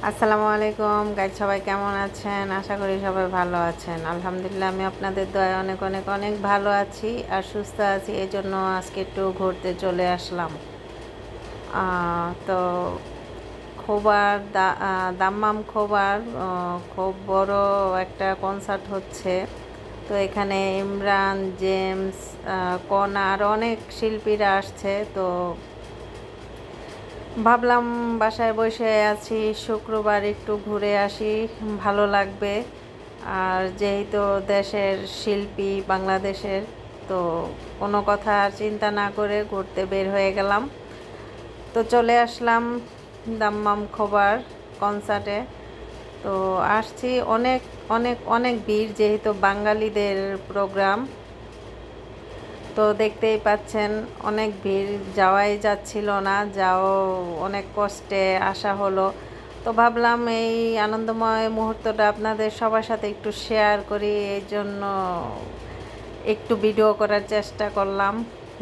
আসসালামু আলাইকুম গাইজ, সবাই কেমন আছেন? আশা করি সবাই ভালো আছেন। আলহামদুলিল্লাহ, আমি আপনাদের দয়ায় অনেক অনেক অনেক ভালো আছি আর সুস্থ আছি। এই জন্য আজকে একটু ঘুরতে চলে আসলাম। তো খোবার দাম্মাম খোবার খুব বড় একটা কনসার্ট হচ্ছে। তো এখানে ইমরান, জেমস, কনা আর অনেক শিল্পীরা আসছে। তো ভাবলাম বাসায় বসে আছি, শুক্রবার একটু ঘুরে আসি, ভালো লাগবে। আর যেহেতু দেশের শিল্পী বাংলাদেশের, তো কোনো কথা আর চিন্তা না করে ঘুরতে বের হয়ে গেলাম। তো চলে আসলাম দাম্মাম খোবার কনসার্টে। তো আসছি, অনেক অনেক অনেক ভিড়, যেহেতু বাঙালিদের প্রোগ্রাম। তো দেখতেই পাচ্ছেন অনেক ভিড়, যাওয়াই যাচ্ছিল না, যাও অনেক কষ্টে আসা হলো। তো ভাবলাম এই আনন্দময় মুহূর্তটা আপনাদের সবার সাথে একটু শেয়ার করি, এই জন্য একটু ভিডিও করার চেষ্টা করলাম।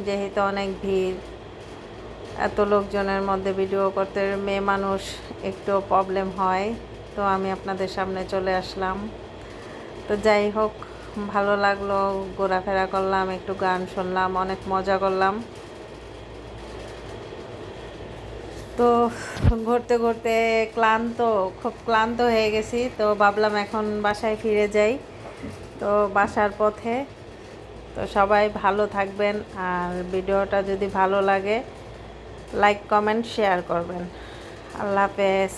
যেহেতু অনেক ভিড়, এত লোকজনের মধ্যে ভিডিও করতে মেয়ে মানুষ একটু প্রবলেম হয়। তো আমি আপনাদের সামনে চলে আসলাম। তো যাই হোক, ভালো লাগলো, ঘোরাফেরা করলাম, একটু গান শুনলাম, অনেক মজা করলাম। তো ঘুরতে ঘুরতে খুব ক্লান্ত হয়ে গেছি। তো ভাবলাম এখন বাসায় ফিরে যাই। তো বাসার পথে। তো সবাই ভালো থাকবেন, আর ভিডিওটা যদি ভালো লাগে লাইক কমেন্ট শেয়ার করবেন। আল্লাহ হাফেজ।